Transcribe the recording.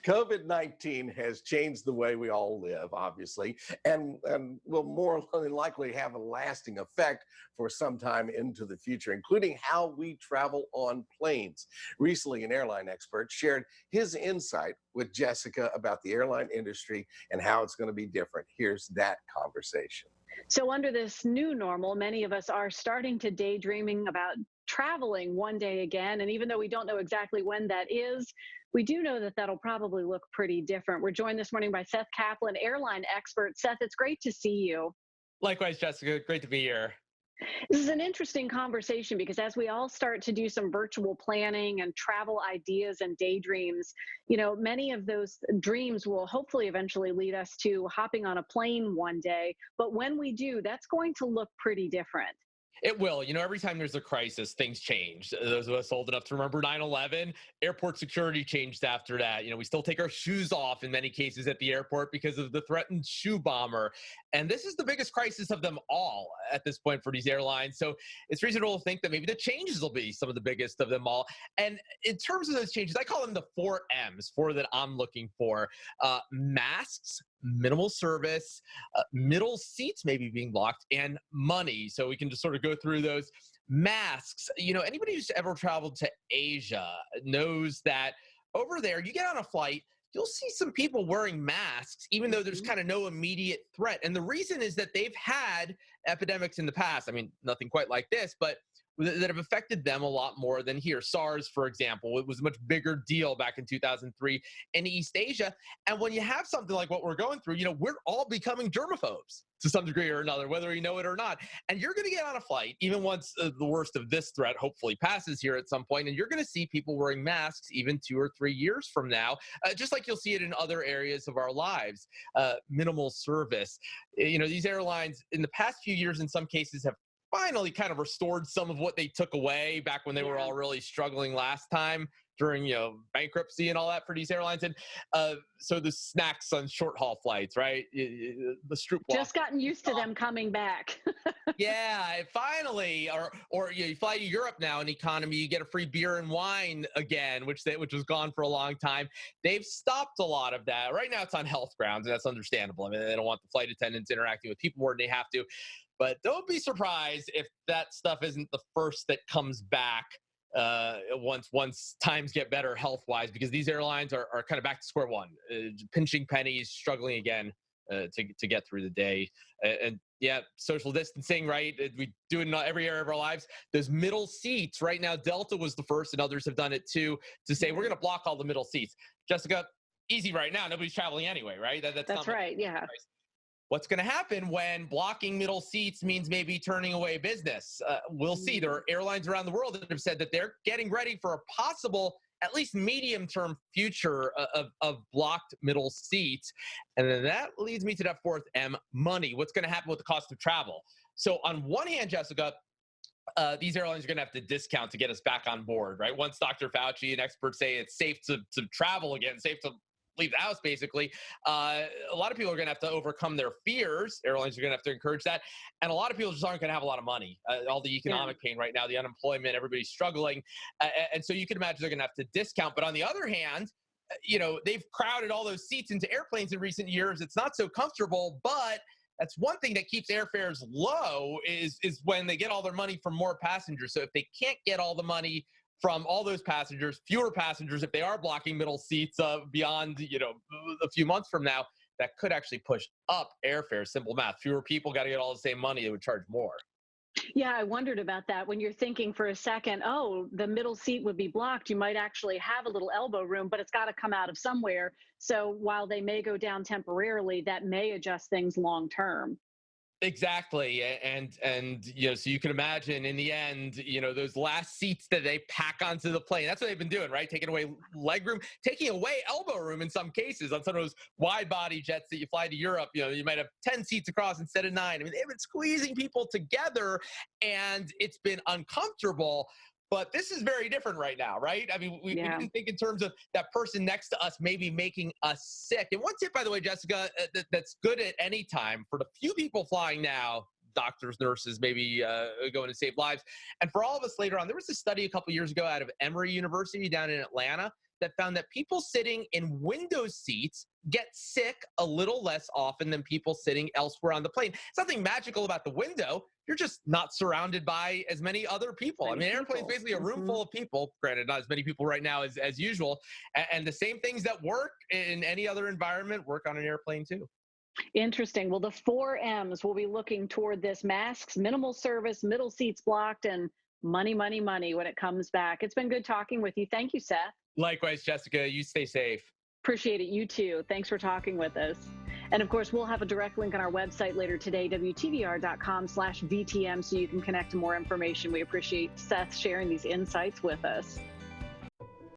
COVID-19 has changed the way we all live, obviously, and will more than likely have a lasting effect for some time into the future, including how we travel on planes. Recently, an airline expert shared his insight with Jessica about the airline industry and how it's going to be different. Here's that conversation. So under this new normal, many of us are starting to daydreaming about traveling one day again. And even though we don't know exactly when that is, we do know that that'll probably look pretty different. We're joined this morning by Seth Kaplan, airline expert. Seth, it's great to see you. Likewise, Jessica. Great to be here. This is an interesting conversation because as we all start to do some virtual planning and travel ideas and daydreams, many of those dreams will hopefully eventually lead us to hopping on a plane one day. But when we do, that's going to look pretty different. It will. Every time there's a crisis, things change. Those of us old enough to remember 9/11, airport security changed after that. We still take our shoes off in many cases at the airport because of the threatened shoe bomber. And this is the biggest crisis of them all at this point for these airlines. So it's reasonable to think that maybe the changes will be some of the biggest of them all. And in terms of those changes, I call them the 4 M's, 4 that I'm looking for. Masks, minimal service, middle seats maybe being blocked, and money. So we can just sort of go through those. Masks, anybody who's ever traveled to Asia knows that over there, you get on a flight, you'll see some people wearing masks, even though there's kind of no immediate threat. And the reason is that they've had epidemics in the past. I mean, nothing quite like this, but that have affected them a lot more than here. SARS, for example, it was a much bigger deal back in 2003 in East Asia. And when you have something like what we're going through, we're all becoming germaphobes to some degree or another, whether you know it or not. And you're going to get on a flight, even once the worst of this threat hopefully passes here at some point, and you're going to see people wearing masks even 2 or 3 years from now, just like you'll see it in other areas of our lives. Minimal service. These airlines in the past few years, in some cases, have finally kind of restored some of what they took away back when they were all really struggling last time during, bankruptcy and all that for these airlines. And so the snacks on short haul flights, right? The Stroop walk. Just gotten used to them coming back. Yeah, finally. Or you fly to Europe now in economy, you get a free beer and wine again, which was gone for a long time. They've stopped a lot of that. Right now it's on health grounds, and that's understandable. I mean, they don't want the flight attendants interacting with people more than they have to. But don't be surprised if that stuff isn't the first that comes back once times get better health-wise, because these airlines are kind of back to square one, pinching pennies, struggling again to get through the day. And yeah, social distancing, right? We do it in every area of our lives. Those middle seats, right now, Delta was the first, and others have done it too, to say we're going to block all the middle seats. Jessica, easy right now. Nobody's traveling anyway, right? That's right, yeah. What's going to happen when blocking middle seats means maybe turning away business? We'll see. There are airlines around the world that have said that they're getting ready for a possible, at least medium-term future of blocked middle seats. And then that leads me to that 4th M, money. What's going to happen with the cost of travel? So on one hand, Jessica, these airlines are going to have to discount to get us back on board, right? Once Dr. Fauci and experts say it's safe to travel again, safe to leave the house, basically. A lot of people are going to have to overcome their fears. Airlines are going to have to encourage that. And a lot of people just aren't going to have a lot of money. All the economic pain right now, the unemployment, everybody's struggling. And so you can imagine they're going to have to discount. But on the other hand, they've crowded all those seats into airplanes in recent years. It's not so comfortable, but that's one thing that keeps airfares low is when they get all their money from more passengers. So if they can't get all the money from all those passengers, fewer passengers, if they are blocking middle seats beyond, a few months from now, that could actually push up airfares. Simple math. Fewer people got to get all the same money, they would charge more. Yeah, I wondered about that. When you're thinking for a second, the middle seat would be blocked, you might actually have a little elbow room, but it's got to come out of somewhere. So while they may go down temporarily, that may adjust things long term. Exactly. And so you can imagine in the end, those last seats that they pack onto the plane, that's what they've been doing, right? Taking away leg room, taking away elbow room in some cases on some of those wide body jets that you fly to Europe. You might have 10 seats across instead of 9. I mean, they've been squeezing people together and it's been uncomfortable. But this is very different right now, right? I mean, we didn't think in terms of that person next to us maybe making us sick. And one tip, by the way, Jessica, that's good at any time for the few people flying now, doctors, nurses, maybe going to save lives. And for all of us later on, there was a study a couple years ago out of Emory University down in Atlanta that found that people sitting in window seats get sick a little less often than people sitting elsewhere on the plane. It's nothing magical about the window. You're just not surrounded by as many other people. I mean, an airplane's basically a room full of people. Granted, not as many people right now as usual. And the same things that work in any other environment work on an airplane too. Interesting. Well, the 4 M's will be looking toward this: masks, minimal service, middle seats blocked, and money, money, money when it comes back. It's been good talking with you. Thank you, Seth. Likewise, Jessica, you stay safe. Appreciate it. You too. Thanks for talking with us. And of course, we'll have a direct link on our website later today, WTVR.com/VTM, so you can connect to more information. We appreciate Seth sharing these insights with us.